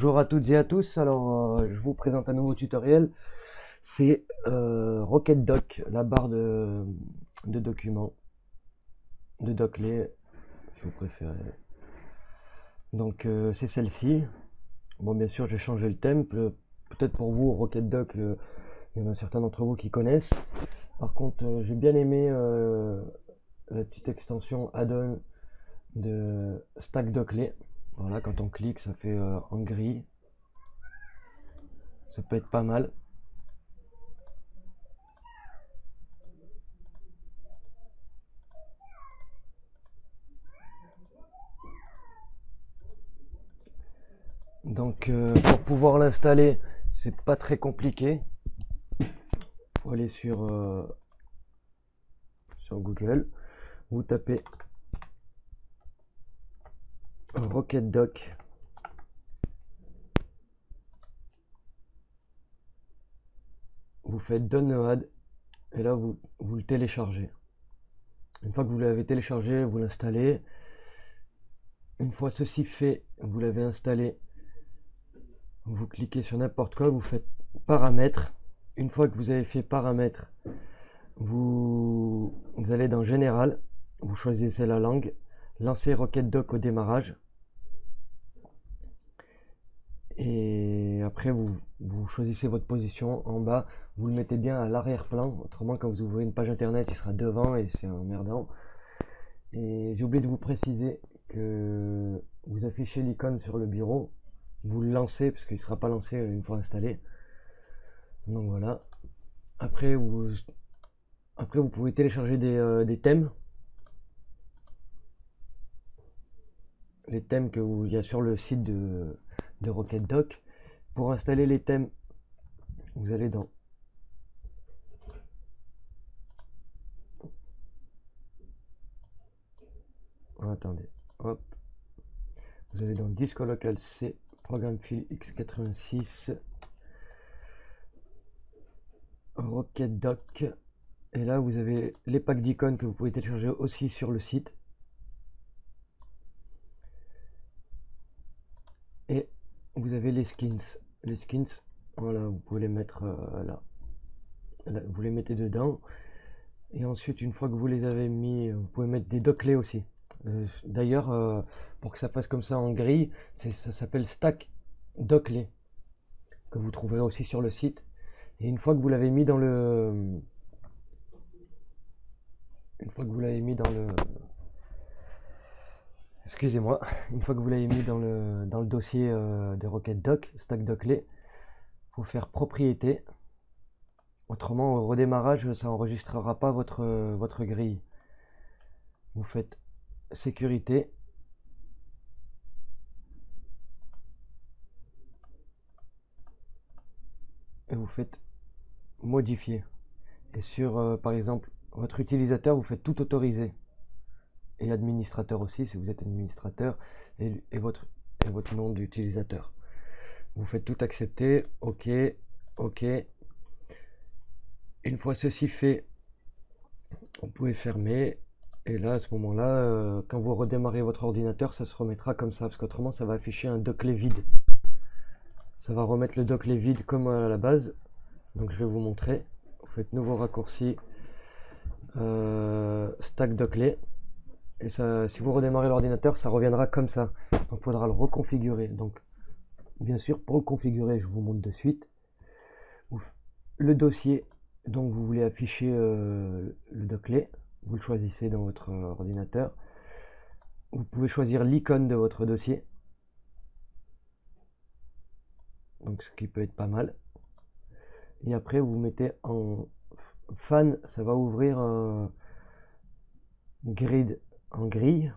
Bonjour à toutes et à tous, alors je vous présente un nouveau tutoriel, c'est RocketDoc, la barre de documents, de doclet si vous préférez. Donc c'est celle-ci. Bon, bien sûr j'ai changé le thème, peut-être pour vous RocketDoc, il y en a certains d'entre vous qui connaissent. Par contre j'ai bien aimé la petite extension add-on de Stack Doclet. Voilà, quand on clique ça fait en gris. Ça peut être pas mal. Donc pour pouvoir l'installer, c'est pas très compliqué. Faut aller sur Google, vous tapez RocketDoc. Vous faites download et là vous le téléchargez. Une fois que vous l'avez téléchargé, vous l'installez. Une fois ceci fait, vous l'avez installé, vous cliquez sur n'importe quoi, vous faites paramètres. Une fois que vous avez fait paramètres, vous allez dans général, vous choisissez la langue, lancez RocketDoc au démarrage. Et après vous choisissez votre position en bas, vous le mettez bien à l'arrière-plan, autrement quand vous ouvrez une page internet il sera devant et c'est emmerdant. Et j'ai oublié de vous préciser que vous affichez l'icône sur le bureau, vous le lancez parce qu'il ne sera pas lancé une fois installé. Donc voilà. Après vous pouvez télécharger des thèmes. Les thèmes qu'il y a sur le site de RocketDoc. Pour installer les thèmes, vous allez dans attendez, hop, vous allez dans disque local C, programme fil x86, RocketDoc, et là vous avez les packs d'icônes que vous pouvez télécharger aussi sur le site. Et vous avez les skins. Les skins, voilà, vous pouvez les mettre là. Là. Vous les mettez dedans. Et ensuite, une fois que vous les avez mis, vous pouvez mettre des docklets aussi. D'ailleurs, pour que ça fasse comme ça en gris, ça s'appelle Stack Dockley, que vous trouverez aussi sur le site. Et une fois que vous l'avez mis dans le... Excusez-moi, une fois que vous l'avez mis dans le dossier de RocketDoc, Stack Dockley, il faut faire propriété. Autrement, au redémarrage, ça enregistrera pas votre grille. Vous faites sécurité. Et vous faites modifier. Et sur, par exemple, votre utilisateur, vous faites tout autoriser. Et administrateur aussi, si vous êtes administrateur, et votre nom d'utilisateur. Vous faites tout accepter, ok, ok. Une fois ceci fait, vous pouvez fermer. Et là, à ce moment-là, quand vous redémarrez votre ordinateur, ça se remettra comme ça, parce qu'autrement, ça va afficher un doclet vide. Ça va remettre le doclet vide comme à la base. Donc je vais vous montrer. Vous faites nouveau raccourci, stack doclet. Et ça, si vous redémarrez l'ordinateur, ça reviendra comme ça. Donc il faudra le reconfigurer. Donc bien sûr, pour le configurer, je vous montre de suite. Le dossier, donc vous voulez afficher le doclet, vous le choisissez dans votre ordinateur. Vous pouvez choisir l'icône de votre dossier. Donc ce qui peut être pas mal. Et après vous mettez en fan, ça va ouvrir un grid en grille.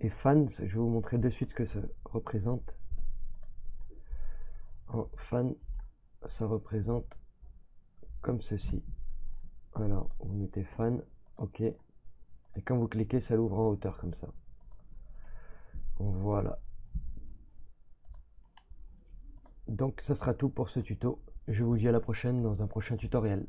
Et fan, je vais vous montrer de suite ce que ça représente. En fan, ça représente comme ceci. Alors vous mettez fan, ok. Et quand vous cliquez, ça l'ouvre en hauteur comme ça. Voilà. Donc ça sera tout pour ce tuto. Je vous dis à la prochaine dans un prochain tutoriel.